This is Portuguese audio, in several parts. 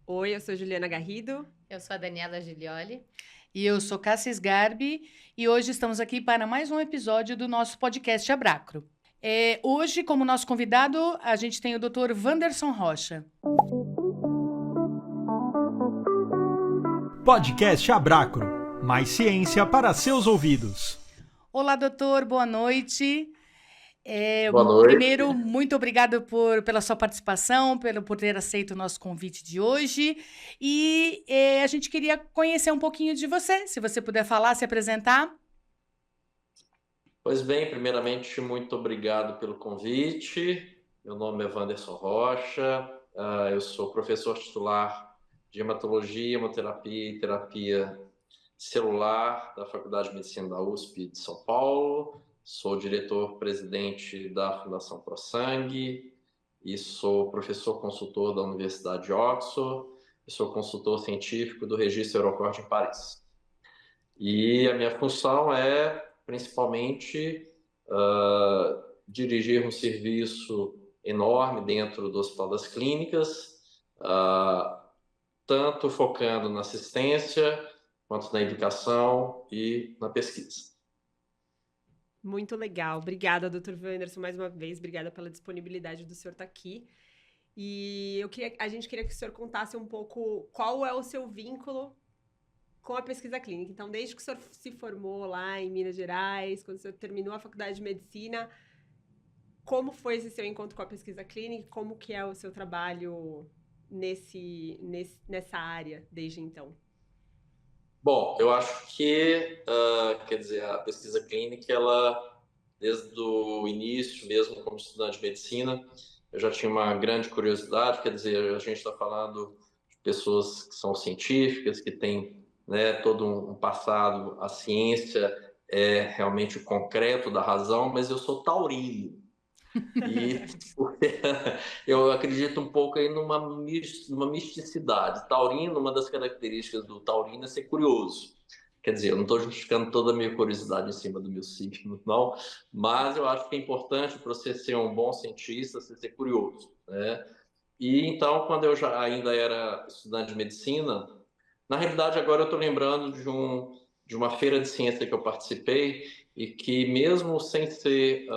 Oi, eu sou Juliana Garrido. Eu sou a Daniela Giglioli. E eu sou Cassis Garbi e hoje estamos aqui para mais um episódio do nosso podcast Abracro. Hoje, como nosso convidado, a gente tem o Dr. Wanderson Rocha. Podcast Abracro, mais ciência para seus ouvidos. Olá, doutor, boa noite. Boa noite. Primeiro, muito obrigado pela sua participação, por ter aceito o nosso convite de hoje. E a gente queria conhecer um pouquinho de você, se você puder falar, se apresentar. Pois bem, primeiramente, muito obrigado pelo convite. Meu nome é Wanderson Rocha, eu sou professor titular de hematologia, hemoterapia e terapia celular da Faculdade de Medicina da USP de São Paulo. Sou diretor-presidente da Fundação ProSangue e sou professor consultor da Universidade de Oxford e sou consultor científico do Registro Aeroporto em Paris. E a minha função é, principalmente, dirigir um serviço enorme dentro do Hospital das Clínicas, tanto focando na assistência, quanto na educação e na pesquisa. Muito legal. Obrigada, Dr. Wanderson, mais uma vez. Obrigada pela disponibilidade do senhor estar aqui. E a gente queria que o senhor contasse um pouco qual é o seu vínculo com a pesquisa clínica. Então, desde que o senhor se formou lá em Minas Gerais, quando o senhor terminou a faculdade de medicina, como foi esse seu encontro com a pesquisa clínica? Como que é o seu trabalho nessa área desde então? Bom, eu acho que, a pesquisa clínica, ela, desde o início, mesmo como estudante de medicina, eu já tinha uma grande curiosidade. Quer dizer, a gente está falando de pessoas que são científicas, que têm, né, todo um passado. A ciência é realmente o concreto da razão, mas eu sou taurino. E eu acredito um pouco aí numa misticidade. Taurino, uma das características do taurino é ser curioso. Quer dizer, eu não estou justificando toda a minha curiosidade em cima do meu signo, não, mas eu acho que é importante para você ser um bom cientista, você ser curioso, né? E então, quando eu já ainda era estudante de medicina, na realidade agora eu estou lembrando de uma feira de ciência que eu participei e que, mesmo sem ser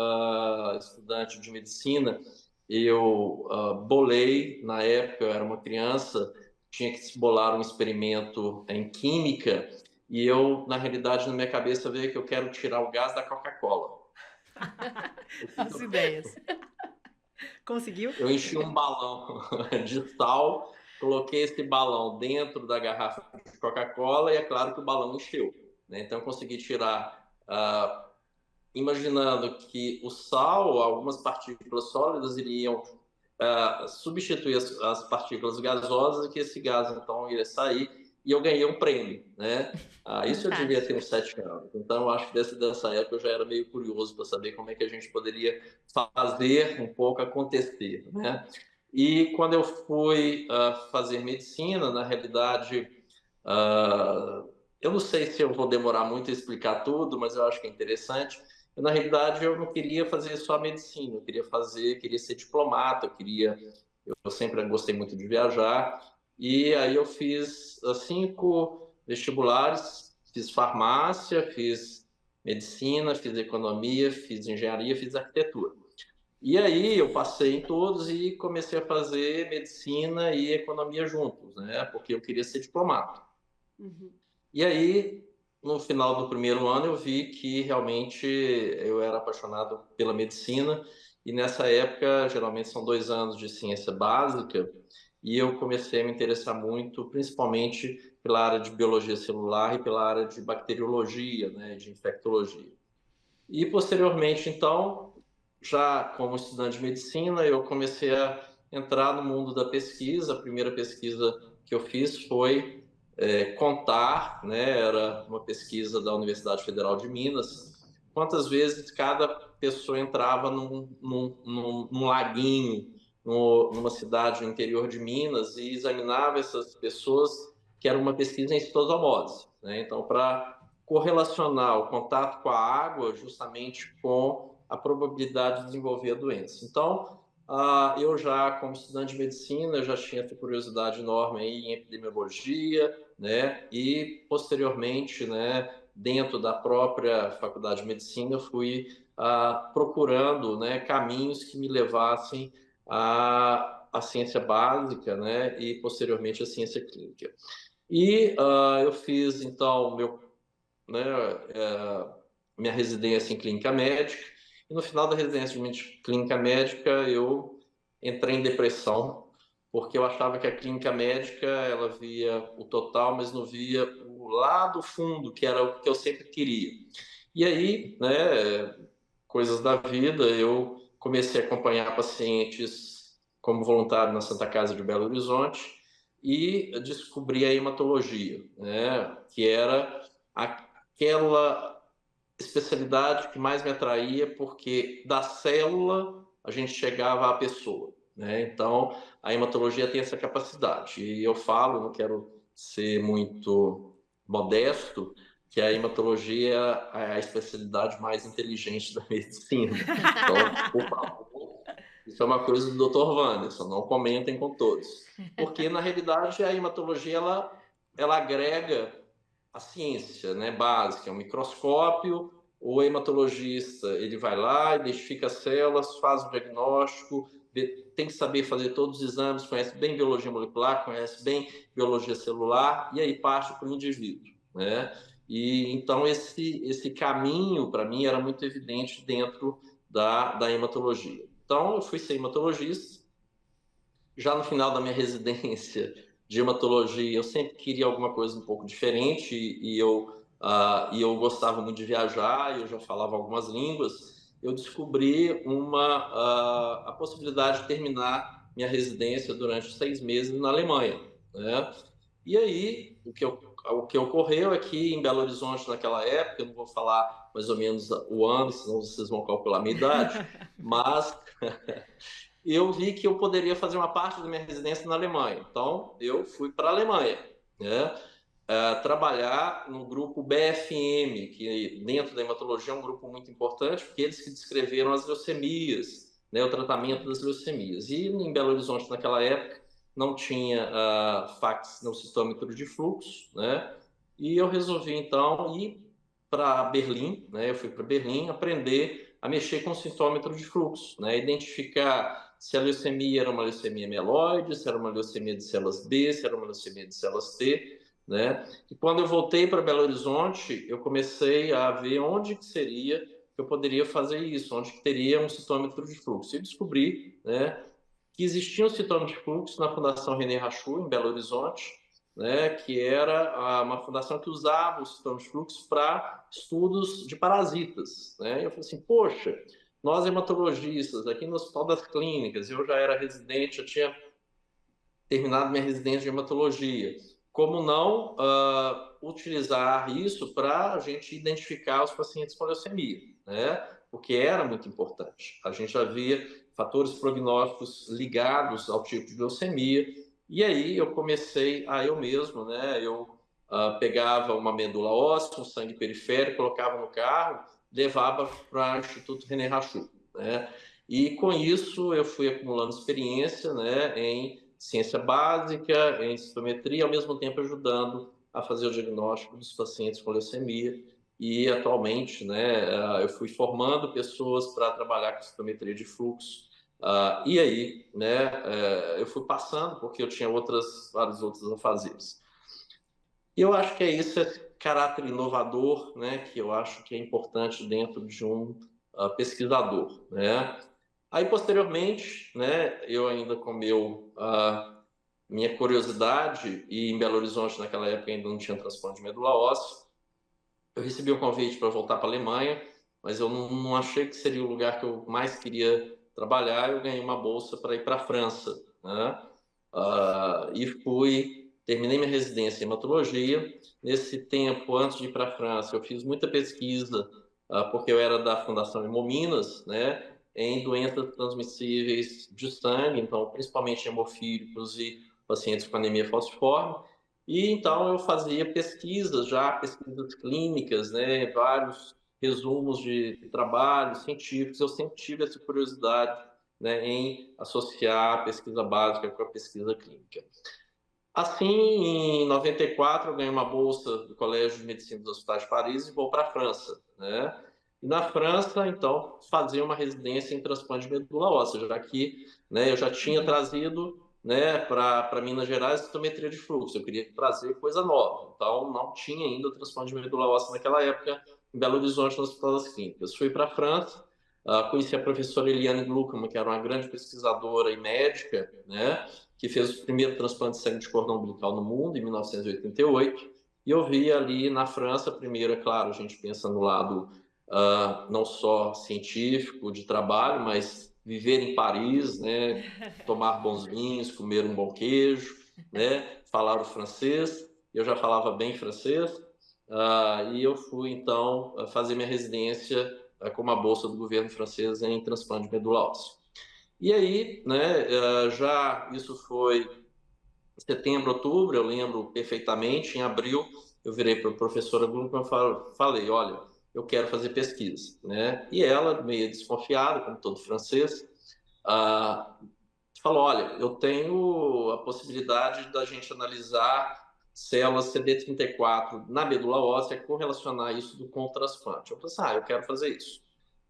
estudante de medicina, eu bolei. Na época eu era uma criança, tinha que se bolar um experimento em química, e eu, na realidade, na minha cabeça veio que eu quero tirar o gás da Coca-Cola. As ideias. Conseguiu? Eu enchi um balão de sal, coloquei esse balão dentro da garrafa de Coca-Cola e é claro que o balão encheu, né? Então eu consegui tirar, imaginando que o sal, algumas partículas sólidas iriam substituir as partículas gasosas, e que esse gás então iria sair, e eu ganhei um prêmio, né? Isso eu devia ter uns 7 anos. Então eu acho que dessa época eu já era meio curioso para saber como é que a gente poderia fazer um pouco acontecer, né? E quando eu fui fazer medicina, na realidade, eu não sei se eu vou demorar muito a explicar tudo, mas eu acho que é interessante. Na realidade, eu não queria fazer só medicina, eu queria ser diplomata, eu sempre gostei muito de viajar, e aí eu fiz 5 vestibulares, fiz farmácia, fiz medicina, fiz economia, fiz engenharia, fiz arquitetura. E aí eu passei em todos e comecei a fazer medicina e economia juntos, né? Porque eu queria ser diplomata. Uhum. E aí, no final do primeiro ano, eu vi que realmente eu era apaixonado pela medicina, e nessa época, geralmente são 2 anos de ciência básica, e eu comecei a me interessar muito, principalmente pela área de biologia celular e pela área de bacteriologia, né, de infectologia. E posteriormente, então, já como estudante de medicina, eu comecei a entrar no mundo da pesquisa. A primeira pesquisa que eu fiz foi contar, né, era uma pesquisa da Universidade Federal de Minas, quantas vezes cada pessoa entrava num laguinho, numa cidade no interior de Minas, e examinava essas pessoas, que era uma pesquisa em citosomose, né? Então, para correlacionar o contato com a água justamente com a probabilidade de desenvolver a doença. Então, eu já, como estudante de medicina, eu já tinha essa curiosidade enorme aí em epidemiologia, né? E, posteriormente, né, dentro da própria faculdade de medicina, eu fui procurando, né, caminhos que me levassem à ciência básica, né, e, posteriormente, à ciência clínica. E eu fiz, então, né, minha residência em clínica médica, e no final da residência de clínica médica eu entrei em depressão, porque eu achava que a clínica médica ela via o total, mas não via o lado fundo, que era o que eu sempre queria. E aí, né, coisas da vida, eu comecei a acompanhar pacientes como voluntário na Santa Casa de Belo Horizonte e descobri a hematologia, né, que era aquela especialidade que mais me atraía, porque da célula a gente chegava à pessoa, né? Então, a hematologia tem essa capacidade. E eu falo, não quero ser muito modesto, que a hematologia é a especialidade mais inteligente da medicina. Então, por favor, isso é uma coisa do Dr. Wanderson, não comentem com todos. Porque, na realidade, a hematologia ela agrega a ciência, né, básica, é um microscópio. O hematologista ele vai lá, identifica as células, faz o diagnóstico, tem que saber fazer todos os exames, conhece bem biologia molecular, conhece bem biologia celular, e aí parte para o indivíduo, né? E então esse caminho para mim era muito evidente dentro da hematologia. Então eu fui ser hematologista. Já no final da minha residência de hematologia, eu sempre queria alguma coisa um pouco diferente e eu gostava muito de viajar, eu já falava algumas línguas. Eu descobri a possibilidade de terminar minha residência durante 6 meses na Alemanha, né? E aí, o que ocorreu é que em Belo Horizonte, naquela época, eu não vou falar mais ou menos o ano, senão vocês vão calcular a minha idade, mas eu vi que eu poderia fazer uma parte da minha residência na Alemanha. Então, eu fui para a Alemanha, né? Trabalhar no grupo BFM, que dentro da hematologia é um grupo muito importante, porque eles que descreveram as leucemias, né, o tratamento das leucemias. E em Belo Horizonte, naquela época, não tinha fax no citômetro de fluxo, né? E eu resolvi, então, ir para Berlim, né? Eu fui para Berlim aprender a mexer com o citômetro de fluxo, né? Identificar se a leucemia era uma leucemia mieloide, se era uma leucemia de células B, se era uma leucemia de células T, né? E quando eu voltei para Belo Horizonte, eu comecei a ver onde que seria que eu poderia fazer isso, onde que teria um citômetro de fluxo. E descobri, né, que existia um citômetro de fluxo na Fundação René Rachou, em Belo Horizonte, né, que era uma fundação que usava o citômetro de fluxo para estudos de parasitas, né? E eu falei assim, poxa, nós hematologistas, aqui no Hospital das Clínicas, eu já era residente, eu tinha terminado minha residência de hematologia. Como não utilizar isso para a gente identificar os pacientes com leucemia, né? Porque era muito importante. A gente já via fatores prognósticos ligados ao tipo de leucemia. E aí eu comecei eu mesmo, né? Eu pegava uma medula óssea, um sangue periférico, colocava no carro, levava para o Instituto René Rachou, né? E com isso eu fui acumulando experiência, né, em ciência básica, em citometria, ao mesmo tempo ajudando a fazer o diagnóstico dos pacientes com leucemia. E atualmente, né, eu fui formando pessoas para trabalhar com citometria de fluxo. E aí, né, eu fui passando porque eu tinha vários outros afazeres. E eu acho que é isso, esse caráter inovador, né, que eu acho que é importante dentro de um pesquisador, né? Aí, posteriormente, né, eu ainda com minha curiosidade, e em Belo Horizonte, naquela época, ainda não tinha transplante de medula óssea, eu recebi o convite para voltar para a Alemanha, mas eu não achei que seria o lugar que eu mais queria trabalhar. Eu ganhei uma bolsa para ir para a França, né? E terminei minha residência em hematologia. Nesse tempo, antes de ir para a França, eu fiz muita pesquisa, porque eu era da Fundação Hemominas, né, em doenças transmissíveis de sangue, então principalmente hemofílicos e pacientes com anemia falciforme. E então eu fazia pesquisas clínicas, né, vários resumos de trabalhos científicos. Eu sempre tive essa curiosidade né, em associar a pesquisa básica com a pesquisa clínica. Assim, em 94, eu ganhei uma bolsa do Colégio de Medicina dos Hospitais de Paris e vou para a França, né? E na França, então, fazia uma residência em transplante de medula óssea, já que, né, eu já tinha trazido, né, para Minas Gerais citometria de fluxo. Eu queria trazer coisa nova. Então, não tinha ainda transplante de medula óssea naquela época em Belo Horizonte, no Hospital das Clínicas. Fui para a França, conheci a professora Eliane Gluckman, que era uma grande pesquisadora e médica, né, que fez o primeiro transplante de sangue de cordão umbilical no mundo, em 1988. E eu vi ali na França, primeiro, é claro, a gente pensa no lado não só científico, de trabalho, mas viver em Paris, né, tomar bons vinhos, comer um bom queijo, né, falar o francês. Eu já falava bem francês, e eu fui, então, fazer minha residência com uma bolsa do governo francês em transplante de medula óssea. E aí, né, já isso foi setembro, outubro, eu lembro perfeitamente. Em abril, eu virei para a professora Gluckman e falei, olha, eu quero fazer pesquisa, né? E ela, meio desconfiada, como todo francês, falou, olha, eu tenho a possibilidade da gente analisar células CD34 na medula óssea, correlacionar isso com o transplante. Eu falei assim, eu quero fazer isso.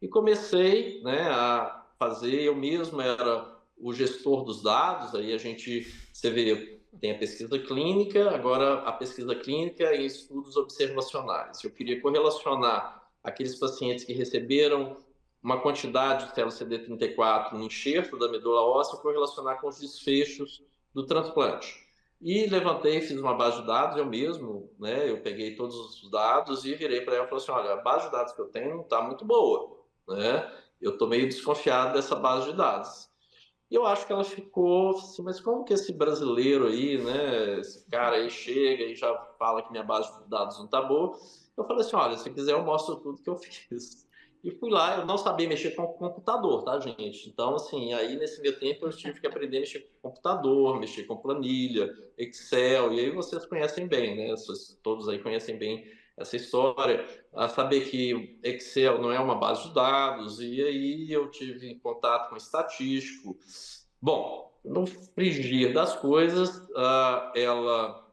E comecei, né, a fazer, eu mesmo era o gestor dos dados, aí você vê, tem a pesquisa clínica, agora a pesquisa clínica em estudos observacionais. Eu queria correlacionar aqueles pacientes que receberam uma quantidade de células CD34 no enxerto da medula óssea, correlacionar com os desfechos do transplante. E levantei, fiz uma base de dados, eu mesmo, né, eu peguei todos os dados e virei para ela e falei assim, olha, a base de dados que eu tenho não está muito boa, né? Eu estou meio desconfiado dessa base de dados. E eu acho que ela ficou assim, mas como que esse brasileiro aí, né, esse cara aí chega e já fala que minha base de dados não está boa? Eu falei assim, olha, se quiser eu mostro tudo que eu fiz. E fui lá, eu não sabia mexer com computador, tá, gente? Então, assim, aí nesse meio tempo eu tive que aprender a mexer com computador, mexer com planilha, Excel, e aí vocês conhecem bem, né? Todos aí conhecem bem essa história, a saber que Excel não é uma base de dados, e aí eu tive contato com estatístico. Bom, no frigir das coisas, ela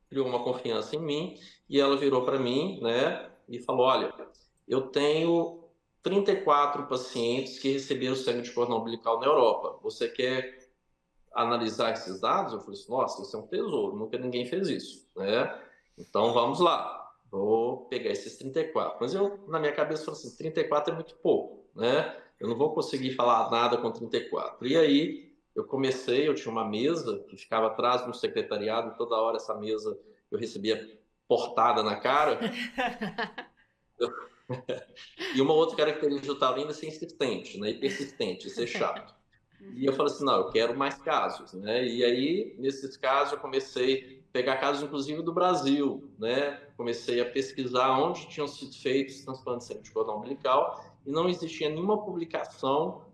criou uma confiança em mim, e ela virou para mim, né, e falou, olha, eu tenho 34 pacientes que receberam sangue de cordão umbilical na Europa. Você quer analisar esses dados? Eu falei assim, nossa, isso é um tesouro, nunca ninguém fez isso, né? Então, vamos lá, vou pegar esses 34. Mas eu, na minha cabeça, falei assim, 34 é muito pouco, né? Eu não vou conseguir falar nada com 34. E aí, eu tinha uma mesa que ficava atrás do secretariado, e toda hora essa mesa eu recebia portada na cara. E uma outra característica do taurino é ser insistente, né? E persistente, ser chato. E eu falei assim, não, eu quero mais casos, né? E aí, nesses casos, eu comecei a pegar casos, inclusive, do Brasil, né? Comecei a pesquisar onde tinham sido feitos transplantes de cordão umbilical e não existia nenhuma publicação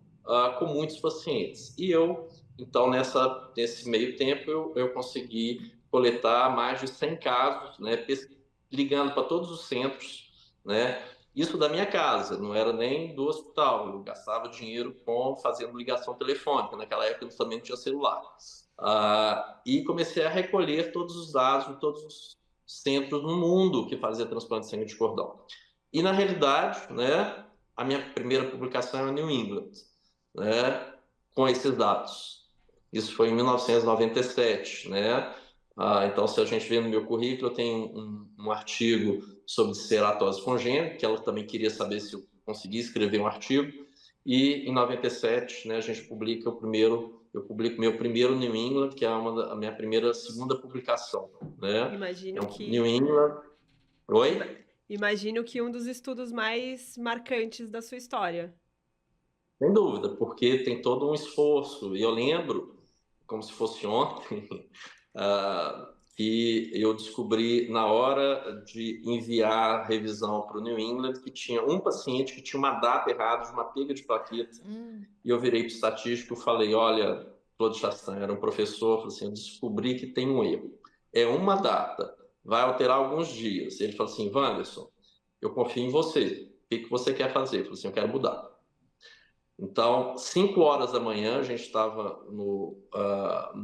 com muitos pacientes. E eu, então, nesse meio tempo, eu consegui coletar mais de 100 casos, né? Ligando para todos os centros, né? Isso da minha casa, não era nem do hospital. Eu gastava dinheiro fazendo ligação telefônica. Naquela época eu também não tinha celular. E comecei a recolher todos os dados de todos os centros no mundo que fazia transplante de sangue de cordão. E, na realidade, né, a minha primeira publicação é no New England, né, com esses dados. Isso foi em 1997, né? Então, se a gente vê no meu currículo, eu tenho um artigo sobre ceratose congênita, que ela também queria saber se eu conseguia escrever um artigo, e em 97, né, eu publico meu primeiro New England, que é a minha segunda publicação, né? Imagino que... New England... Oi? Imagino que um dos estudos mais marcantes da sua história. Sem dúvida, porque tem todo um esforço, e eu lembro, como se fosse ontem, que eu descobri na hora de enviar a revisão para o New England que tinha um paciente que tinha uma data errada de uma pega de plaqueta. E eu virei para o estatístico e falei, olha, Claude Chastain era um professor, falei assim, eu descobri que tem um erro. É uma data, vai alterar alguns dias. Ele falou assim, Wanderson, eu confio em você. O que você quer fazer? Eu falei assim, eu quero mudar. Então, 5 horas da manhã, a gente estava no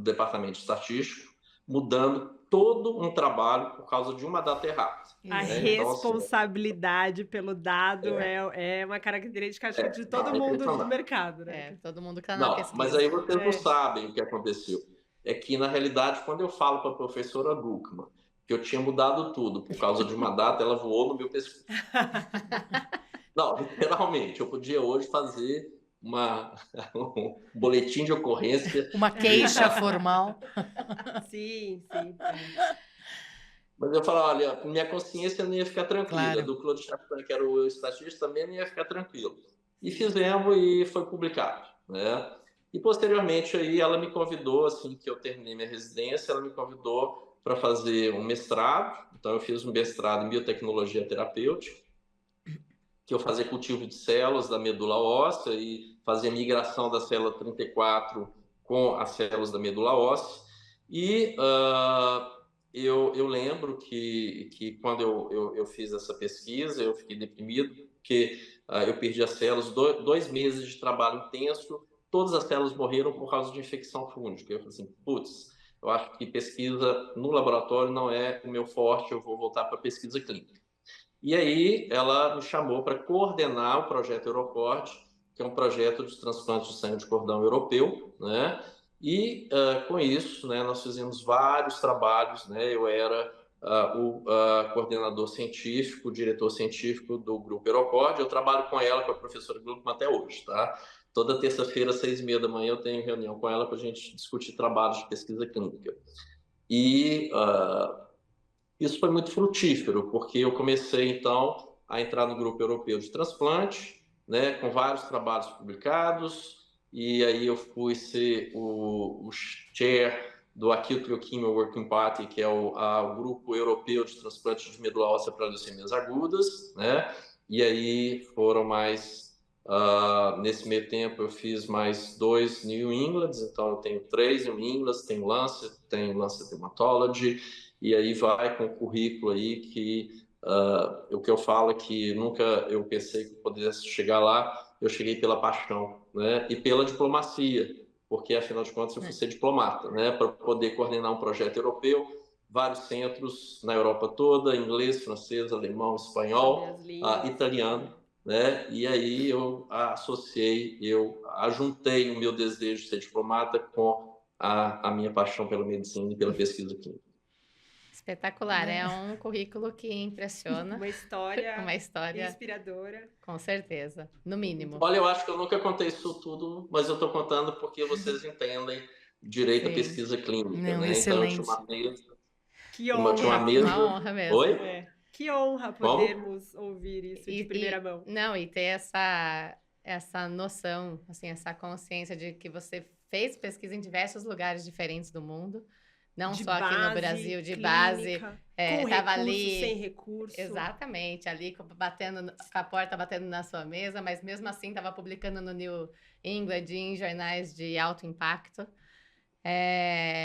departamento estatístico, mudando todo um trabalho por causa de uma data errada. A né? Então, responsabilidade pelo dado é uma característica, acho que de todo mundo do mercado, né? Todo mundo que tá na Não, pesquisa. mas aí vocês não sabem o que aconteceu. É que, na realidade, quando eu falo para a professora Gluckman que eu tinha mudado tudo por causa de uma data, ela voou no meu pescoço. Não, literalmente, eu podia hoje fazer um boletim de ocorrência. Uma queixa formal. Sim. Mas eu falo, olha, minha consciência não ia ficar tranquila. Claro. Do Claude Chapin, que era o estatístico, também não ia ficar tranquilo. E fizemos e foi publicado, né? E posteriormente aí ela me convidou, assim que eu terminei minha residência, ela me convidou para fazer um mestrado. Então eu fiz um mestrado em biotecnologia terapêutica, que eu fazia cultivo de células da medula óssea e fazia migração da célula 34 com as células da medula óssea. E eu lembro que quando eu fiz essa pesquisa, eu fiquei deprimido, porque eu perdi as células, 2 meses de trabalho intenso, todas as células morreram por causa de infecção fúngica. Eu falei assim, putz, eu acho que pesquisa no laboratório não é o meu forte, eu vou voltar para pesquisa clínica. E aí ela me chamou para coordenar o projeto Eurocord, que é um projeto de transplante de sangue de cordão europeu, né? E com isso, né, nós fizemos vários trabalhos, né? Eu era o coordenador científico, o diretor científico do grupo Eurocord. Eu trabalho com ela, com a professora Gluckman até hoje, tá? Toda terça-feira, 6h30 da manhã, eu tenho reunião com ela para a gente discutir trabalhos de pesquisa clínica. E isso foi muito frutífero, porque eu comecei, então, a entrar no grupo europeu de transplante, né, com vários trabalhos publicados, e aí eu fui ser o chair do Acute Leukemia Working Party, que é o grupo europeu de transplante de medula óssea para leucemias agudas, né, e aí foram mais... nesse meio tempo eu fiz mais 2 New Englands, então eu tenho 3 New Englands, tenho Lancet Hematology, e aí vai com o currículo aí que o que eu falo é que nunca eu pensei que eu pudesse chegar lá, eu cheguei pela paixão, né? E pela diplomacia, porque afinal de contas eu fui ser diplomata, né? Para poder coordenar um projeto europeu, vários centros na Europa toda, inglês, francês, alemão, espanhol, italiano, né? E aí eu ajuntei o meu desejo de ser diplomata com a minha paixão pela medicina e pela pesquisa clínica. Espetacular, é um currículo que impressiona. Uma história inspiradora. Com certeza, no mínimo. Olha, eu acho que eu nunca contei isso tudo, mas eu estou contando porque vocês entendem direito à pesquisa clínica, Não, né? excelente. Então, eu tinha uma mesa. Que honra. Uma honra mesmo. Oi? Que honra podermos ouvir isso de primeira mão. E ter essa noção, assim, essa consciência de que você fez pesquisa em diversos lugares diferentes do mundo. Não de só aqui no Brasil, de base. Com tava recurso, ali, sem recurso. Exatamente, ali com a porta batendo na sua mesa, mas mesmo assim estava publicando no New England em jornais de alto impacto.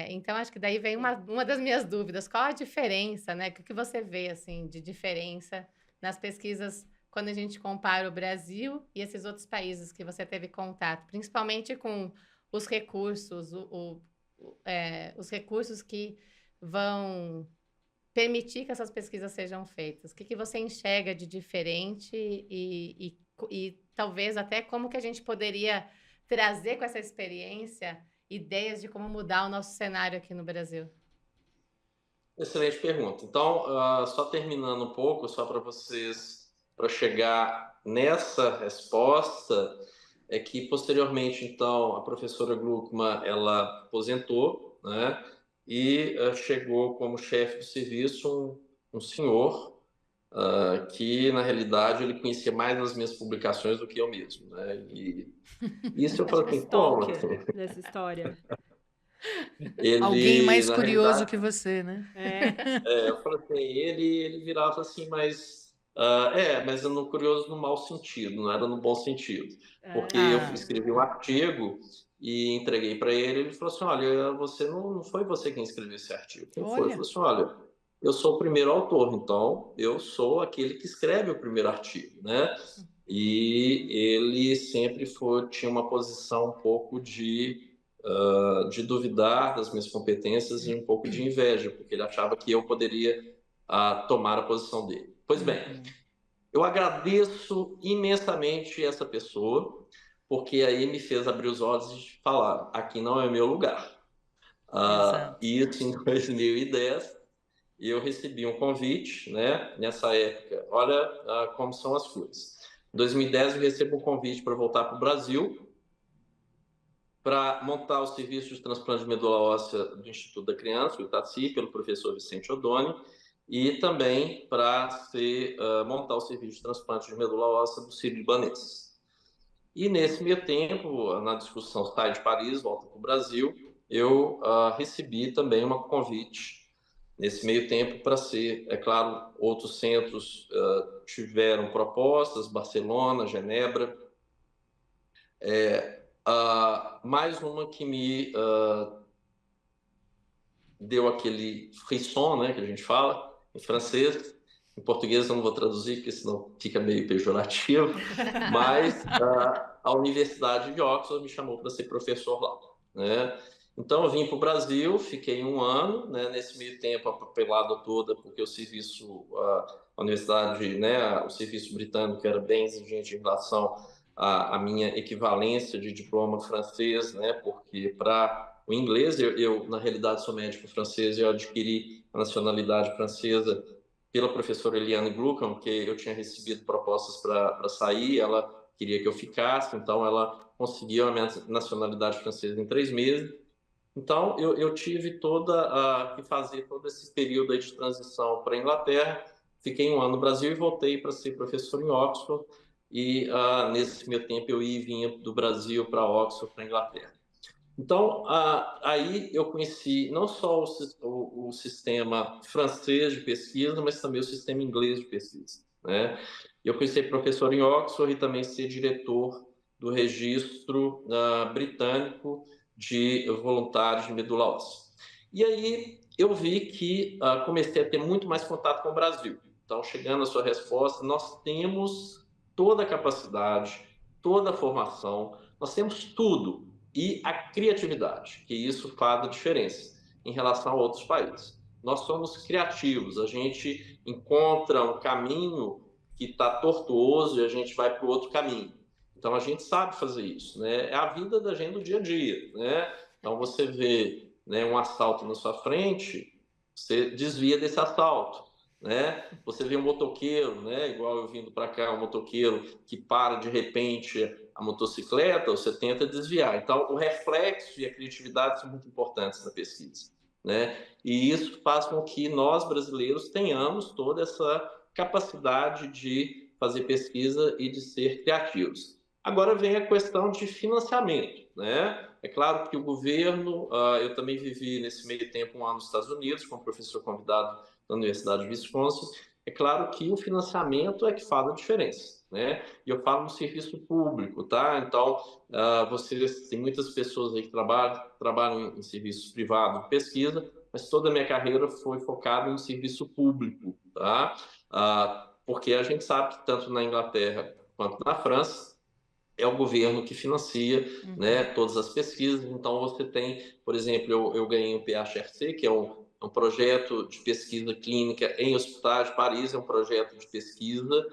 Então, acho que daí vem uma das minhas dúvidas. Qual a diferença, né? O que você vê, assim, de diferença nas pesquisas quando a gente compara o Brasil e esses outros países que você teve contato? Principalmente com os recursos, os recursos que vão permitir que essas pesquisas sejam feitas. O que você enxerga de diferente e talvez até como que a gente poderia trazer com essa experiência ideias de como mudar o nosso cenário aqui no Brasil? Excelente pergunta. Então, só terminando um pouco, só para chegar nessa resposta, é que posteriormente, então, a professora Gluckman, ela aposentou, né? E chegou como chefe do serviço um senhor que, na realidade, ele conhecia mais as minhas publicações do que eu mesmo, né? E isso eu falei assim, como nessa história. Alguém mais curioso que você, né? Eu falei assim, ele virava assim, mas eu não curioso no mau sentido, não era no bom sentido. Porque eu escrevi um artigo e entreguei para ele, ele falou assim, olha, não foi você quem escreveu esse artigo. Quem foi? Ele falou assim, olha, eu sou o primeiro autor, então eu sou aquele que escreve o primeiro artigo, né? e ele sempre tinha uma posição um pouco de duvidar das minhas competências e um pouco de inveja, porque ele achava que eu poderia tomar a posição dele. Pois bem, eu agradeço imensamente essa pessoa, porque aí me fez abrir os olhos e falar, aqui não é meu lugar. Isso em 2010, eu recebi um convite, né? Nessa época, olha como são as coisas. Em 2010, eu recebo um convite para voltar para o Brasil, para montar o serviço de transplante de medula óssea do Instituto da Criança, o Itaci, pelo professor Vicente Odoni, e também para montar o serviço de transplante de medula óssea do Sírio-Libanês. E nesse meio tempo, na discussão sai de Paris, volta para o Brasil, eu recebi também um convite nesse meio tempo para ser, é claro, outros centros tiveram propostas, Barcelona, Genebra, mais uma que me deu aquele frisson, né, que a gente fala em francês. Em português eu não vou traduzir, porque senão fica meio pejorativo. Mas a Universidade de Oxford me chamou para ser professor lá, né? Então eu vim para o Brasil, fiquei 1 ano, né? Nesse meio tempo, a papelada toda, porque o serviço, a universidade, né, o serviço britânico era bem exigente em relação à minha equivalência de diploma francês, né? Porque para o inglês, eu na realidade sou médico francês e eu adquiri a nacionalidade francesa pela professora Eliane Gluckam, que eu tinha recebido propostas para sair, ela queria que eu ficasse, então ela conseguiu a minha nacionalidade francesa em 3 meses. Então, eu tive que fazer todo esse período aí de transição para a Inglaterra. Fiquei 1 ano no Brasil e voltei para ser professor em Oxford. E nesse meu tempo eu ia e vinha do Brasil para Oxford, para a Inglaterra. Então, aí eu conheci não só o sistema francês de pesquisa, mas também o sistema inglês de pesquisa, né? Eu conheci professor em Oxford e também ser diretor do registro britânico de voluntários de medula óssea. E aí eu vi que comecei a ter muito mais contato com o Brasil. Então, chegando à sua resposta, nós temos toda a capacidade, toda a formação, nós temos tudo. E a criatividade, que isso faz a diferença em relação a outros países. Nós somos criativos, a gente encontra um caminho que está tortuoso e a gente vai para o outro caminho. Então, a gente sabe fazer isso, né? É a vida da gente do dia a dia, né? Então, você vê, né, um assalto na sua frente, você desvia desse assalto, né? Você vê um motoqueiro, né, igual eu vindo para cá, um motoqueiro que para de repente a motocicleta, você tenta desviar. Então, o reflexo e a criatividade são muito importantes na pesquisa, né? E isso faz com que nós, brasileiros, tenhamos toda essa capacidade de fazer pesquisa e de ser criativos. Agora vem a questão de financiamento, né? É claro que o governo, eu também vivi nesse meio tempo 1 ano nos Estados Unidos, como professor convidado da Universidade de Wisconsin. É claro que o financiamento é que faz a diferença, né? E eu falo no serviço público, tá? Então, vocês, tem muitas pessoas aí que trabalham em serviços privados de pesquisa, mas toda a minha carreira foi focada em serviço público, tá? Porque a gente sabe que tanto na Inglaterra quanto na França, é o governo que financia, né, todas as pesquisas. Então, você tem, por exemplo, eu ganhei um PHRC, que é um projeto de pesquisa clínica em hospitais de Paris, é um projeto de pesquisa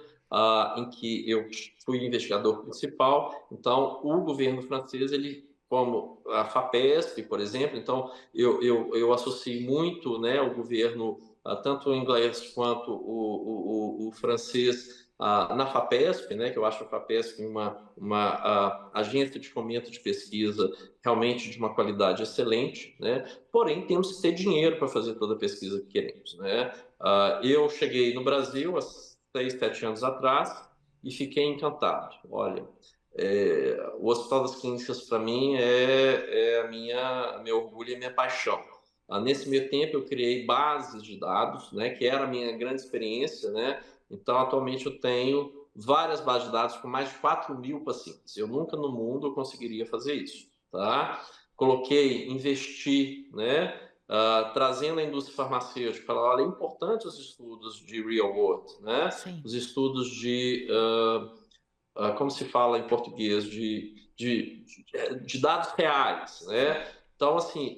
em que eu fui investigador principal. Então, o governo francês, ele, como a FAPESP, por exemplo, então eu associo muito, né, o governo, tanto o inglês quanto o francês, na FAPESP, né, que eu acho a FAPESP uma agência de fomento de pesquisa realmente de uma qualidade excelente, né? Porém, temos que ter dinheiro para fazer toda a pesquisa que queremos, né? Eu cheguei no Brasil há 6, 7 anos atrás e fiquei encantado. Olha, o Hospital das Clínicas, para mim, é meu orgulho e minha paixão. Nesse meio tempo, eu criei bases de dados, né, que era a minha grande experiência, né? Então, atualmente, eu tenho várias bases de dados com mais de 4.000 pacientes. Eu nunca no mundo conseguiria fazer isso, tá? Investi, né? Trazendo a indústria farmacêutica, falar, olha, é importante os estudos de real world, né? Sim. Os estudos de como se fala em português, de dados reais, né? Então, assim,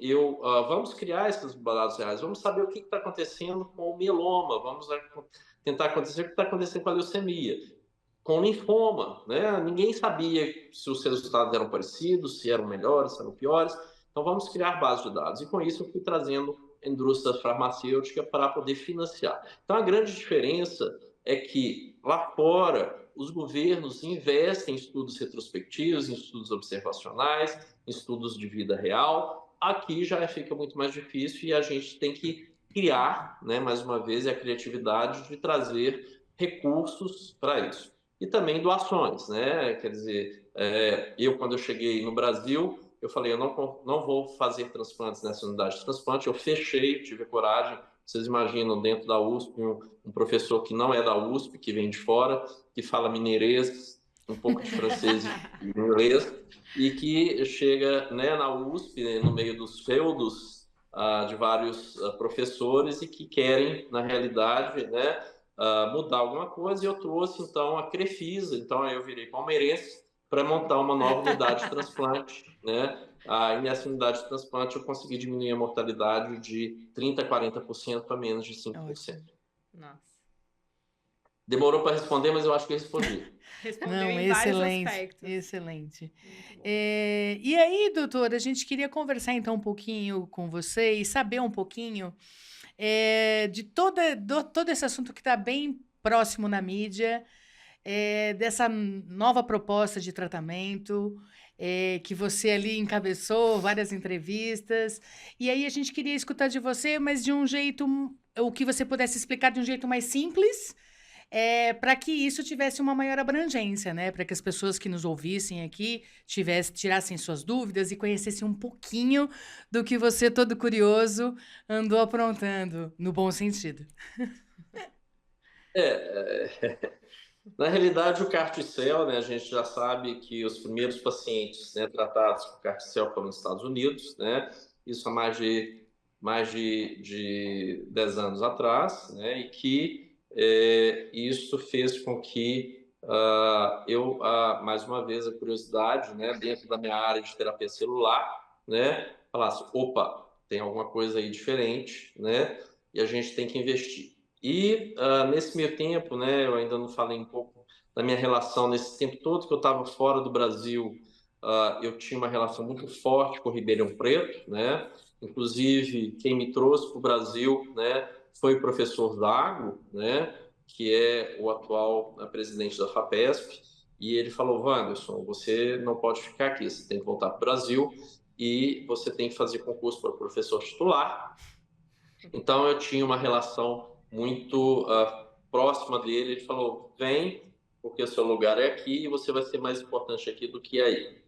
vamos criar esses dados reais, vamos saber o que está acontecendo com o mieloma, vamos tentar acontecer o que está acontecendo com a leucemia, com o linfoma, né? Ninguém sabia se os resultados eram parecidos, se eram melhores, se eram piores. Então, vamos criar bases de dados. E com isso, eu fui trazendo a indústria farmacêutica para poder financiar. Então, a grande diferença é que lá fora os governos investem em estudos retrospectivos, em estudos observacionais, em estudos de vida real. Aqui já fica muito mais difícil e a gente tem que criar, né, mais uma vez, a criatividade de trazer recursos para isso. E também doações, né? Quer dizer, quando eu cheguei no Brasil, eu falei, eu não vou fazer transplantes nessa unidade de transplante, eu fechei, tive a coragem. Vocês imaginam, dentro da USP, um professor que não é da USP, que vem de fora, que fala mineirês, um pouco de francês e inglês, e que chega, né, na USP, né, no meio dos feudos de vários professores e que querem, na realidade, né, mudar alguma coisa. E eu trouxe, então, a Crefisa. Então, eu virei palmeirense para montar uma nova unidade de transplante, né? E nessa unidade de transplante eu consegui diminuir a mortalidade de 30% a 40% para menos de 5%. Ótimo. Nossa. Demorou para responder, mas eu acho que eu respondi. Respondeu em vários aspectos. Excelente. E aí, doutora, a gente queria conversar então um pouquinho com você e saber um pouquinho de todo esse assunto que está bem próximo na mídia, dessa nova proposta de tratamento, que você ali encabeçou várias entrevistas. E aí a gente queria escutar de você, mas de um jeito, o que você pudesse explicar de um jeito mais simples, para que isso tivesse uma maior abrangência, né? Para que as pessoas que nos ouvissem aqui tirassem suas dúvidas e conhecessem um pouquinho do que você, todo curioso, andou aprontando, no bom sentido. Na realidade, o Carticel, né, a gente já sabe que os primeiros pacientes, né, tratados com Carticel foram nos Estados Unidos, né? Isso há mais de 10 anos atrás, né? E que isso fez com que mais uma vez, a curiosidade, né, dentro da minha área de terapia celular, né, falasse, opa, tem alguma coisa aí diferente, né, e a gente tem que investir. E nesse meio tempo, né, eu ainda não falei um pouco da minha relação nesse tempo todo que eu estava fora do Brasil. Eu tinha uma relação muito forte com Ribeirão Preto, né, inclusive quem me trouxe para o Brasil, né, foi o professor Zago, né, que é o atual presidente da FAPESP, e ele falou, Wanderson, você não pode ficar aqui, você tem que voltar para o Brasil e você tem que fazer concurso para professor titular. Então, eu tinha uma relação muito próxima dele. Ele falou, vem, porque o seu lugar é aqui e você vai ser mais importante aqui do que aí.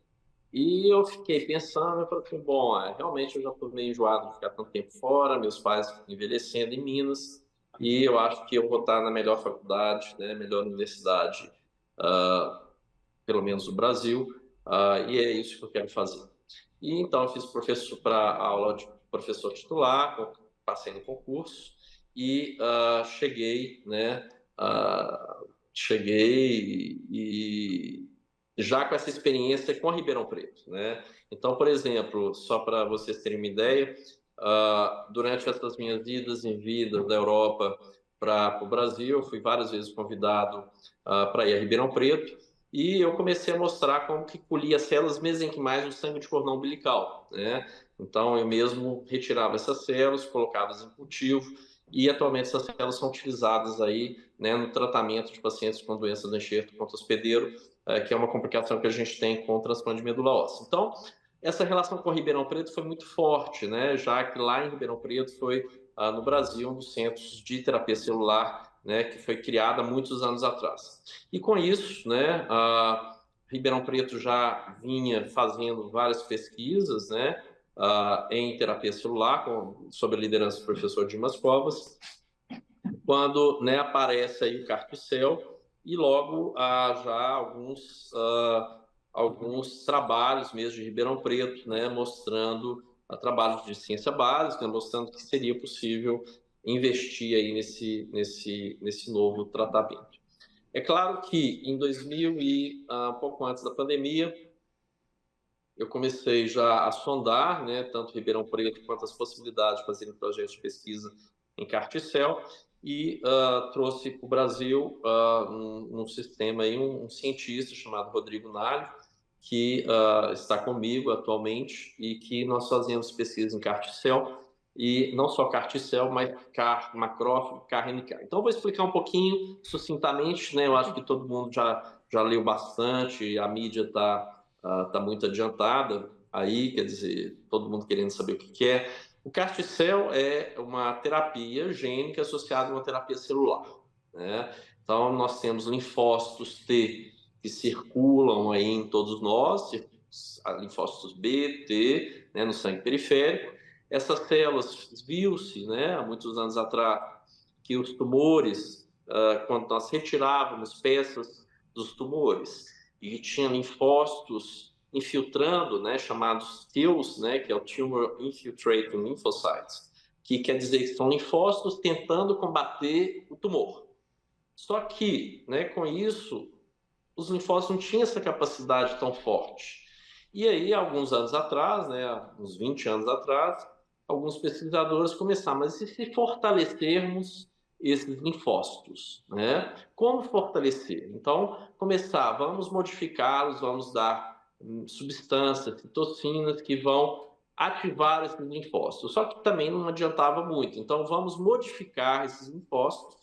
E eu fiquei pensando, eu falei assim, bom, realmente eu já estou meio enjoado de ficar tanto tempo fora, meus pais envelhecendo em Minas, e eu acho que eu vou estar na melhor faculdade, né, melhor universidade, pelo menos do Brasil, e é isso que eu quero fazer. E então eu fiz aula de professor titular, passei no concurso e cheguei, né, e já com essa experiência com Ribeirão Preto, né? Então, por exemplo, só para vocês terem uma ideia, durante essas minhas idas em vida da Europa para o Brasil, eu fui várias vezes convidado para ir a Ribeirão Preto e eu comecei a mostrar como que colhia células mesenquimais do sangue de cordão umbilical, né? Então, eu mesmo retirava essas células, colocava-as em cultivo e atualmente essas células são utilizadas aí, né, no tratamento de pacientes com doença do enxerto ponto hospedeiro, que é uma complicação que a gente tem com o transplante de medula óssea. Então, essa relação com Ribeirão Preto foi muito forte, né? Já que lá em Ribeirão Preto foi, no Brasil, um dos centros de terapia celular, né, que foi criado há muitos anos atrás. E com isso, né, Ribeirão Preto já vinha fazendo várias pesquisas, né, em terapia celular, sob a liderança do professor Dimas Covas, quando, né, aparece aí o Carticel, e logo já alguns trabalhos mesmo de Ribeirão Preto, né, mostrando trabalhos de ciência básica, mostrando que seria possível investir aí nesse novo tratamento. É claro que em 2000 e um pouco antes da pandemia, eu comecei já a sondar, né, tanto Ribeirão Preto quanto as possibilidades de fazer projetos de pesquisa em carticel e trouxe para o Brasil um sistema aí, um cientista chamado Rodrigo Nalho, que está comigo atualmente e que nós fazemos pesquisa em carticel e não só carticel, mas macrófago, NK. Então, eu vou explicar um pouquinho sucintamente, né? Eu acho que todo mundo já leu bastante, a mídia está muito adiantada aí, quer dizer, todo mundo querendo saber o que é. O carticel é uma terapia gênica associada a uma terapia celular, né? Então, nós temos linfócitos T que circulam aí em todos nós, linfócitos B, T, né, no sangue periférico. Essas células, viu-se, né, há muitos anos atrás, que os tumores, quando nós retirávamos peças dos tumores e tinha linfócitos infiltrando, né, chamados TILs, né, que é o Tumor Infiltrating Lymphocytes, que quer dizer que são linfócitos tentando combater o tumor. Só que, né, com isso, os linfócitos não tinham essa capacidade tão forte. E aí, alguns anos atrás, né, uns 20 anos atrás, alguns pesquisadores começaram, mas e se fortalecermos esses linfócitos, né? Como fortalecer? Então, vamos modificá-los, vamos dar substâncias, citocinas que vão ativar esses linfócitos. Só que também não adiantava muito. Então, vamos modificar esses linfócitos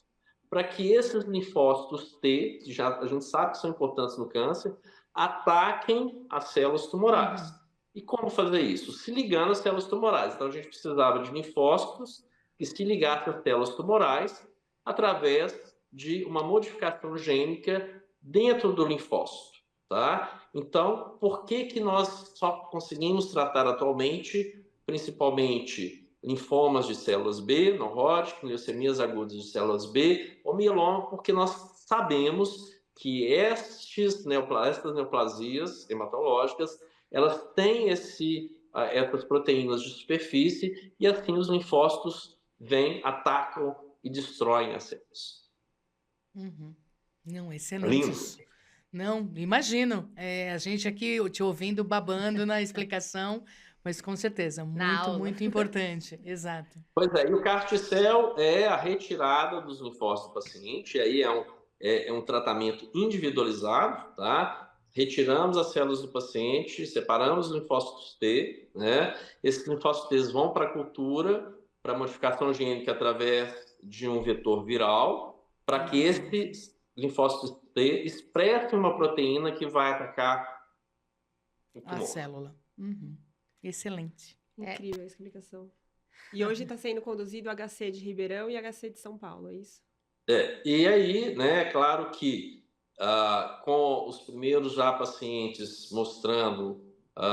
para que esses linfócitos T, que a gente sabe que são importantes no câncer, ataquem as células tumorais. E como fazer isso? Se ligando às células tumorais. Então, a gente precisava de linfócitos que se ligassem às células tumorais através de uma modificação gênica dentro do linfócito, tá? Então, por que nós só conseguimos tratar atualmente, principalmente, linfomas de células B, non-Hodgkin, leucemias agudas de células B, ou mieloma? Porque nós sabemos que estas neoplasias hematológicas, elas têm essas proteínas de superfície e assim os linfócitos vêm, atacam e destroem as células. Não, excelente. Lindo. Não, imagino. A gente aqui te ouvindo, babando na explicação, mas com certeza, muito importante. Exato. Pois é, e o carticel é a retirada dos linfócitos do paciente, e aí é um tratamento individualizado, tá? Retiramos as células do paciente, separamos os linfócitos T, né? Esses linfócitos T vão para a cultura, para modificação gênica através de um vetor viral, para que esses linfócitos T expressem uma proteína que vai atacar o tumor. A célula. Excelente. Incrível a explicação. E hoje está sendo conduzido o HC de Ribeirão e HC de São Paulo, é isso? E aí, né, é claro que com os primeiros já pacientes mostrando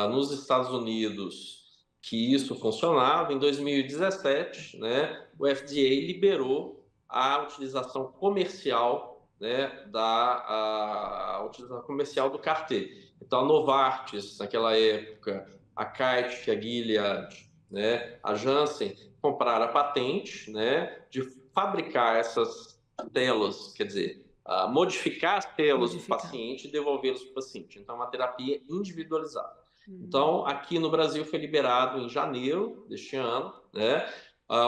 nos Estados Unidos que isso funcionava, em 2017, né, o FDA liberou a utilização comercial, né, a utilização comercial do CAR-T. Então, a Novartis, naquela época, a Kite, a Gilead, né, a Janssen, compraram a patente, né, de fabricar essas telas, quer dizer, modificar as telas do paciente e devolvê-las para o paciente. Então, é uma terapia individualizada. Então, aqui no Brasil foi liberado em janeiro deste ano, né?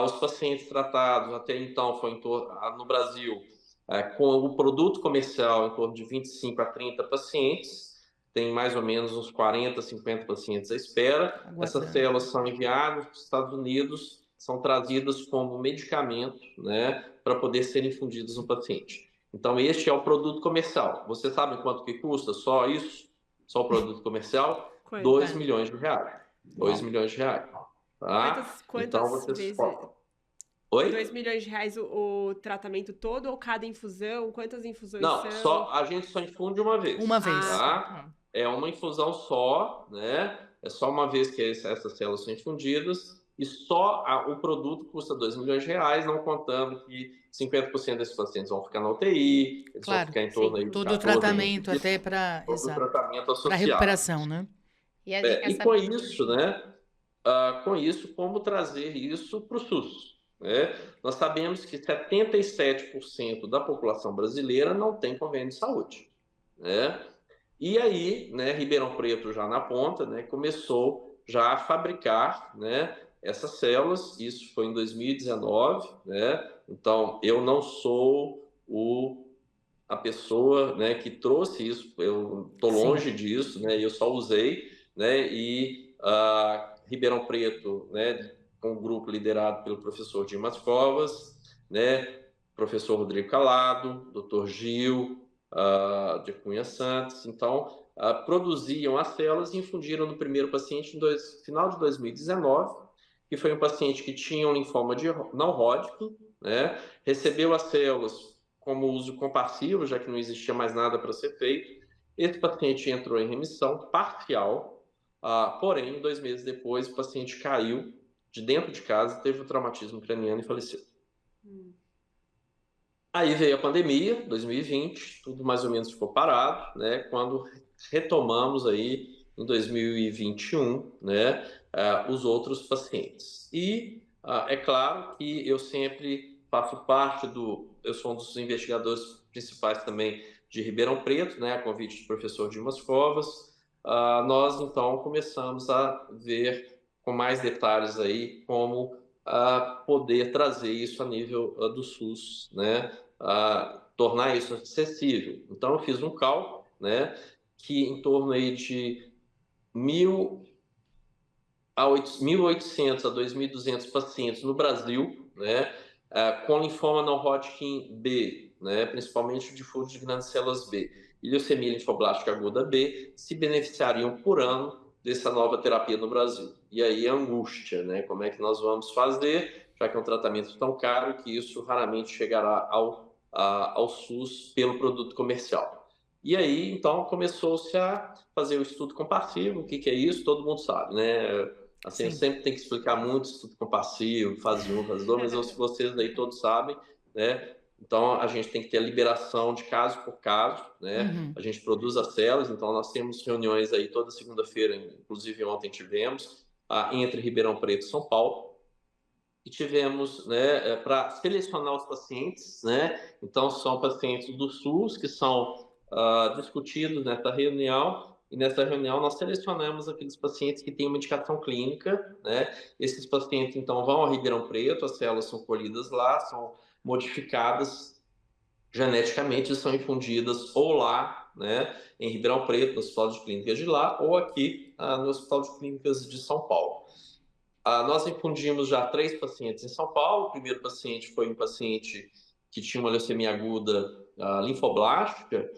Os pacientes tratados até então foi no Brasil com o produto comercial em torno de 25 a 30 pacientes, tem mais ou menos uns 40, 50 pacientes à espera. Essas células são enviadas para os Estados Unidos, são trazidas como medicamento, né, para poder serem infundidas no paciente. Então, este é o produto comercial. Você sabe quanto que custa só isso? Só o produto comercial? 2 milhões de reais. 2 milhões de reais. Tá? Quantas vezes? Oi? 2 milhões de reais o tratamento todo ou cada infusão? Quantas infusões são? Não, a gente só infunde uma vez. Uma vez. Tá? É uma infusão só, né? É só uma vez que essas células são infundidas e só o produto custa 2 milhões de reais, não contando que 50% desses pacientes vão ficar na UTI, eles vão ficar em torno aí de todo o tratamento até para recuperação, né? E com isso, né? Com isso, como trazer isso para o SUS, né? Nós sabemos que 77% da população brasileira não tem convênio de saúde, né? E aí, né, Ribeirão Preto já na ponta, né, começou já a fabricar, né, essas células. Isso foi em 2019, né? Então, eu não sou a pessoa, né, que trouxe isso, eu estou longe disso, né? Eu só usei, né? E Ribeirão Preto, né, com um grupo liderado pelo professor Dimas Covas, né, professor Rodrigo Calado, Dr. Gil de Cunha Santos, então produziam as células e infundiram no primeiro paciente no final de 2019, que foi um paciente que tinha um linfoma não Hodgkin, né, recebeu as células como uso compassivo, já que não existia mais nada para ser feito. Esse paciente entrou em remissão parcial, porém, 2 meses depois, o paciente caiu de dentro de casa, teve um traumatismo craniano e faleceu. Aí veio a pandemia, 2020, tudo mais ou menos ficou parado, né? Quando retomamos aí em 2021, né, os outros pacientes. E é claro que eu sempre faço parte eu sou um dos investigadores principais também de Ribeirão Preto, né, a convite do professor Dimas Covas. Nós então começamos a ver com mais detalhes aí como poder trazer isso a nível do SUS, né? Tornar isso acessível. Então, eu fiz um cálculo, né, que em torno aí de 1.800 a 2.200 pacientes no Brasil, né, com linfoma não Hodgkin B, né, principalmente o difuso de grandes células B, e leucemia linfoblástica aguda B, se beneficiariam por ano dessa nova terapia no Brasil. E aí a angústia, né, como é que nós vamos fazer, já que é um tratamento tão caro que isso raramente chegará ao SUS pelo produto comercial. E aí, então, começou-se a fazer o estudo compassivo. O que é isso? Todo mundo sabe, né? Assim, eu sempre tenho que explicar muito estudo compassivo, fase 1, fase 2, mas vocês aí todos sabem, né? Então, a gente tem que ter a liberação de caso por caso, né? A gente produz as células, então nós temos reuniões aí toda segunda-feira, inclusive ontem tivemos, entre Ribeirão Preto e São Paulo, e tivemos, né, para selecionar os pacientes, né? Então, são pacientes do SUS que são discutidos nessa reunião, e nessa reunião nós selecionamos aqueles pacientes que têm uma indicação clínica, né? Esses pacientes, então, vão ao Ribeirão Preto, as células são colhidas lá, são modificadas geneticamente e são infundidas ou lá, né, em Ribeirão Preto, no Hospital de Clínicas de lá, ou aqui no Hospital de Clínicas de São Paulo. Nós infundimos já 3 pacientes em São Paulo. O primeiro paciente foi um paciente que tinha uma leucemia aguda linfoblástica.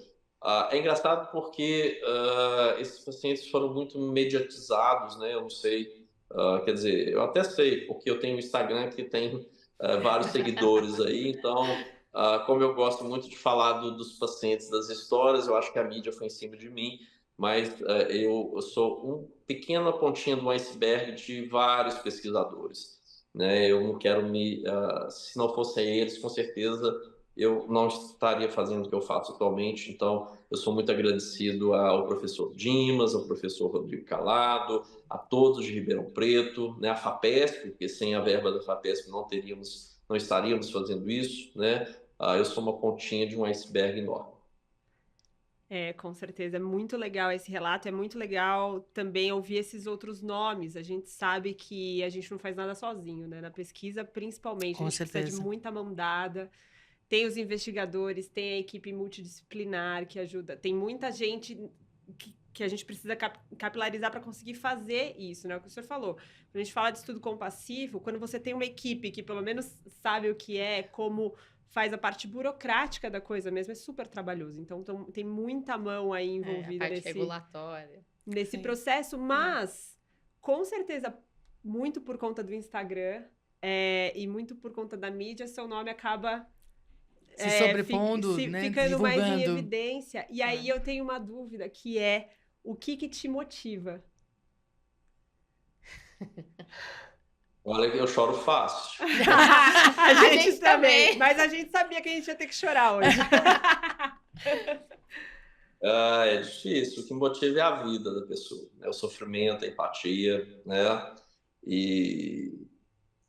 É engraçado porque esses pacientes foram muito mediatizados, né? Eu não sei, quer dizer, eu até sei, porque eu tenho um Instagram que tem vários seguidores aí, então, como eu gosto muito de falar dos pacientes, das histórias, eu acho que a mídia foi em cima de mim, mas eu sou uma pequena pontinha do iceberg de vários pesquisadores, né? Eu não quero se não fossem eles, com certeza eu não estaria fazendo o que eu faço atualmente. Então, eu sou muito agradecido ao professor Dimas, ao professor Rodrigo Calado, a todos de Ribeirão Preto, né? A FAPESP, porque sem a verba da FAPESP não estaríamos fazendo isso, né? Eu sou uma pontinha de um iceberg enorme. Com certeza. É muito legal esse relato. É muito legal também ouvir esses outros nomes. A gente sabe que a gente não faz nada sozinho, né? Na pesquisa, principalmente, a gente precisa de muita mão dada. Tem os investigadores, tem a equipe multidisciplinar que ajuda. Tem muita gente que a gente precisa capilarizar para conseguir fazer isso, né? O que o senhor falou. Quando a gente fala de estudo compassivo, quando você tem uma equipe que pelo menos sabe o que é, como faz a parte burocrática da coisa mesmo, é super trabalhoso. Então, tem muita mão aí envolvida a parte regulatória. Nesse processo, mas com certeza, muito por conta do Instagram e muito por conta da mídia, seu nome acaba se sobrepondo, né? Ficando divulgando. mais em evidência. E aí eu tenho uma dúvida, que é o que te motiva? Olha que eu choro fácil. A gente também. Mas a gente sabia que a gente ia ter que chorar hoje. É difícil. O que motiva é a vida da pessoa, né? O sofrimento, a empatia, né? E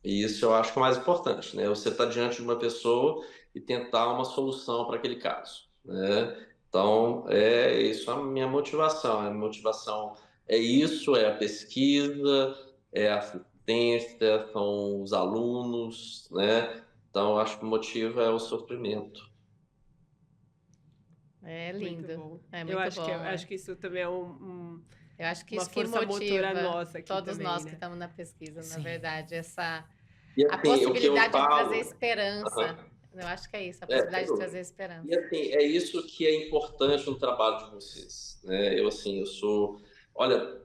E isso eu acho que é o mais importante, né? Você está diante de uma pessoa e tentar uma solução para aquele caso, né? Então, é isso a minha motivação. A minha motivação é isso, é a pesquisa, é a assistência, são os alunos, né? Então, eu acho que o motivo é o sofrimento. É Muito lindo. bom. É Eu muito bom, acho que isso também é Eu acho que uma isso que força motora motiva nossa aqui todos também, nós que né? estamos na pesquisa, na Sim. verdade, E a assim, o que eu possibilidade de trazer falo, esperança. aham, Eu acho que é isso, a sem possibilidade de dúvida. trazer E esperança. assim, é isso que é importante no trabalho de vocês, né? Eu assim, eu sou, olha,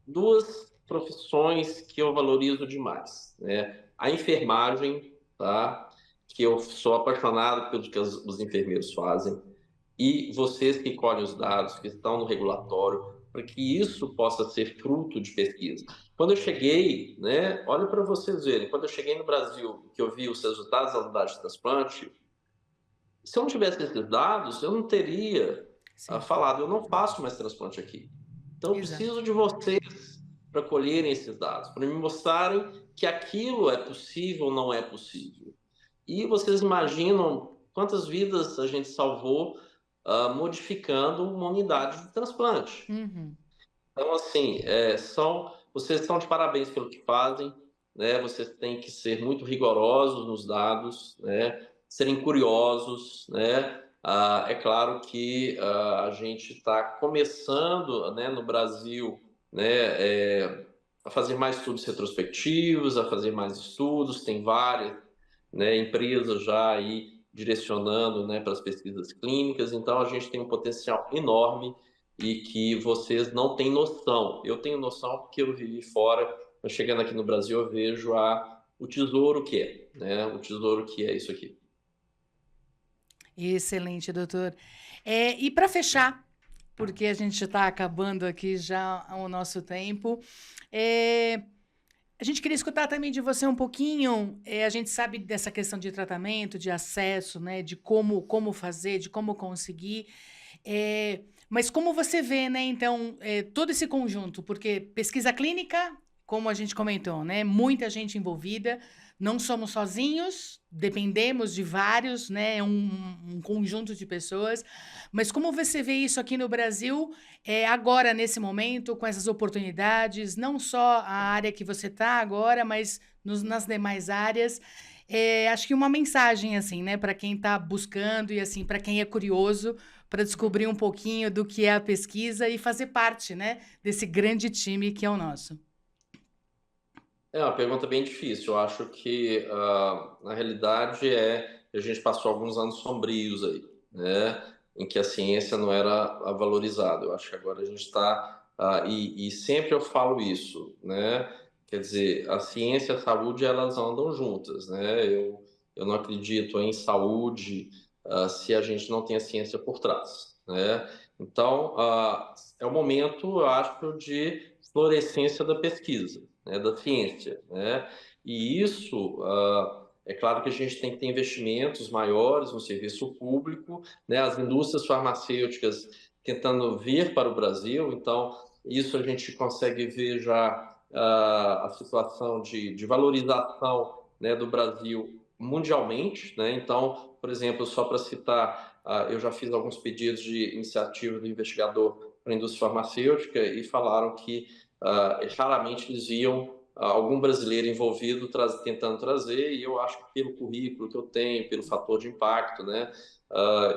duas profissões que eu valorizo demais, né? A enfermagem, tá? Que eu sou apaixonado pelo que os enfermeiros fazem, e vocês que colhem os dados, que estão no regulatório, para que isso possa ser fruto de pesquisa. Quando eu cheguei, né? Olha para vocês verem, quando eu cheguei no Brasil, que eu vi os resultados da unidade de transplante, se eu não tivesse esses dados, eu não teria Sim, falado, eu não faço mais transplante aqui. Então, eu exato. preciso de vocês para colherem esses dados, para me mostrarem que aquilo é possível ou não é possível. E vocês imaginam quantas vidas a gente salvou modificando uma unidade de transplante. Uhum. Então, assim, vocês estão de parabéns pelo que fazem, né? Vocês têm que ser muito rigorosos nos dados, né? Serem curiosos, né? É claro que a gente está começando, né, no Brasil, né, a fazer mais estudos retrospectivos, a fazer mais estudos, tem várias, né, empresas já aí direcionando, né, para as pesquisas clínicas, então a gente tem um potencial enorme e que vocês não têm noção. Eu tenho noção porque eu vivi fora, mas chegando aqui no Brasil eu vejo o tesouro que é, né, o tesouro que é isso aqui. Excelente, doutor. E para fechar, porque a gente está acabando aqui já o nosso tempo, a gente queria escutar também de você um pouquinho. A gente sabe dessa questão de tratamento, de acesso, né, de como fazer, de como conseguir. Mas como você vê, né, então, todo esse conjunto, porque pesquisa clínica, como a gente comentou, né, muita gente envolvida, não somos sozinhos, dependemos de vários, né, um conjunto de pessoas, mas como você vê isso aqui no Brasil, agora, nesse momento, com essas oportunidades, não só a área que você está agora, mas nas demais áreas, acho que uma mensagem, assim, né, para quem está buscando e, assim, para quem é curioso, para descobrir um pouquinho do que é a pesquisa e fazer parte, né, desse grande time que é o nosso. É uma pergunta bem difícil. Eu acho que, na realidade, a gente passou alguns anos sombrios aí, né? Em que a ciência não era valorizada. Eu acho que agora a gente está. E sempre eu falo isso, né? Quer dizer, a ciência e a saúde, elas andam juntas, né? Eu não acredito em saúde, se a gente não tem a ciência por trás, né? Então, é o momento, eu acho, de florescência da pesquisa, né, da ciência, né? E isso, é claro que a gente tem que ter investimentos maiores no serviço público, né? As indústrias farmacêuticas tentando vir para o Brasil, então isso a gente consegue ver já a situação de valorização, né, do Brasil mundialmente, né? Então, por exemplo, só para citar, eu já fiz alguns pedidos de iniciativa do investigador para a indústria farmacêutica e falaram que raramente eles viam algum brasileiro envolvido tentando trazer, e eu acho que pelo currículo que eu tenho, pelo fator de impacto, né,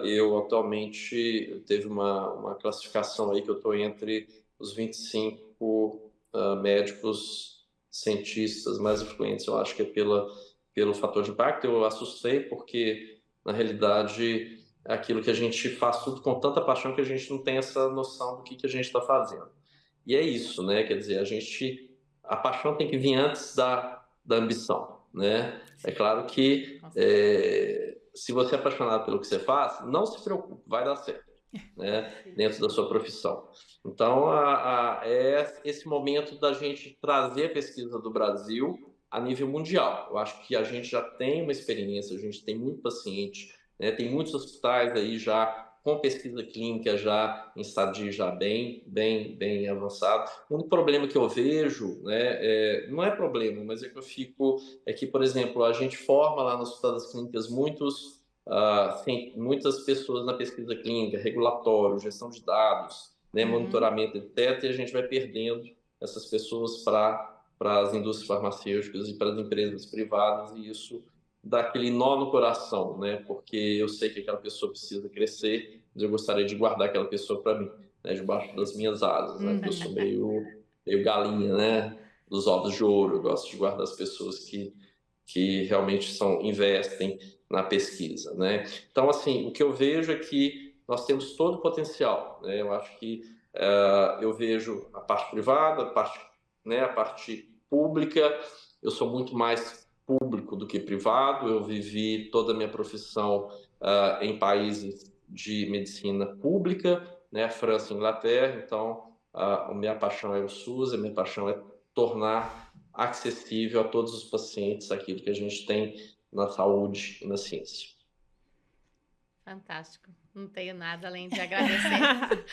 eu atualmente teve uma classificação aí que eu estou entre os 25 médicos cientistas mais influentes, eu acho que é pelo fator de impacto. Eu assustei porque, na realidade, é aquilo que a gente faz tudo com tanta paixão que a gente não tem essa noção do que a gente está fazendo. E é isso, né? Quer dizer, a paixão tem que vir antes da ambição, né? É claro que se você é apaixonado pelo que você faz, não se preocupe, vai dar certo, né? Dentro da sua profissão. Então, é esse momento da gente trazer a pesquisa do Brasil a nível mundial. Eu acho que a gente já tem uma experiência, a gente tem muito paciente, né? Tem muitos hospitais aí já com pesquisa clínica já em estadio já bem avançado. O único problema que eu vejo, né, não é problema, mas é que eu fico, é que, por exemplo, a gente forma lá nas hospitais clínicas muitas pessoas na pesquisa clínica, regulatório, gestão de dados, né, monitoramento, etc., e a gente vai perdendo essas pessoas para as indústrias farmacêuticas e para as empresas privadas, e isso dá aquele nó no coração, né? Porque eu sei que aquela pessoa precisa crescer, mas eu gostaria de guardar aquela pessoa para mim, né? Debaixo das minhas asas, né? Porque eu sou meio galinha, né? Dos ovos de ouro, eu gosto de guardar as pessoas que realmente investem na pesquisa, né? Então, assim, o que eu vejo é que nós temos todo o potencial, né? Eu acho que eu vejo a parte privada, a parte pública. Eu sou muito mais público do que privado. Eu vivi toda a minha profissão em países de medicina pública, né? França e Inglaterra. Então, a minha paixão é o SUS, a minha paixão é tornar acessível a todos os pacientes aquilo que a gente tem na saúde e na ciência. Fantástico. Não tenho nada além de agradecer.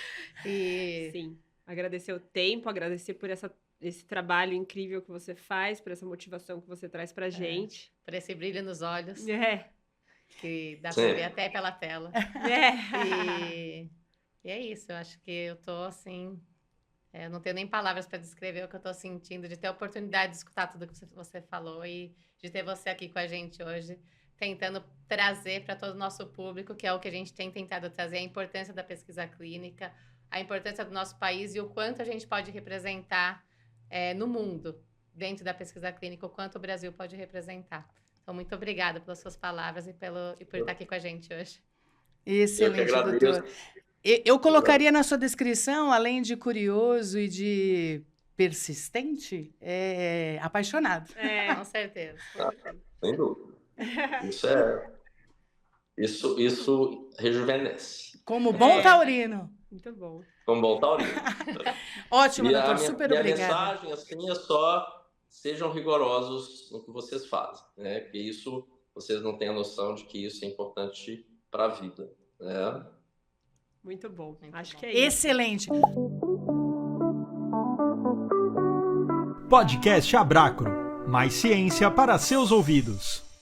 Sim, agradecer o tempo, agradecer por esse trabalho incrível que você faz, por essa motivação que você traz pra gente. Por esse brilho nos olhos. Que dá pra ver até pela tela. E é isso, eu acho que eu tô assim... eu não tenho nem palavras para descrever o que eu tô sentindo, de ter a oportunidade de escutar tudo que você falou e de ter você aqui com a gente hoje, tentando trazer para todo o nosso público, que é o que a gente tem tentado trazer, a importância da pesquisa clínica, a importância do nosso país e o quanto a gente pode representar no mundo, dentro da pesquisa clínica, o quanto o Brasil pode representar. Então, muito obrigada pelas suas palavras e por estar aqui com a gente hoje. Excelente, doutor. Eu colocaria na sua descrição, além de curioso e de persistente, apaixonado. Com certeza. Sem dúvida. Isso rejuvenesce. Como bom taurino. Muito bom. Como bom taurino. Ótimo, doutor. Super obrigada. A mensagem, assim, é só sejam rigorosos no que vocês fazem, né? Porque isso, vocês não têm a noção de que isso é importante para a vida, né? Muito bom. Acho que é isso. Excelente. Podcast Abracro. Mais ciência para seus ouvidos.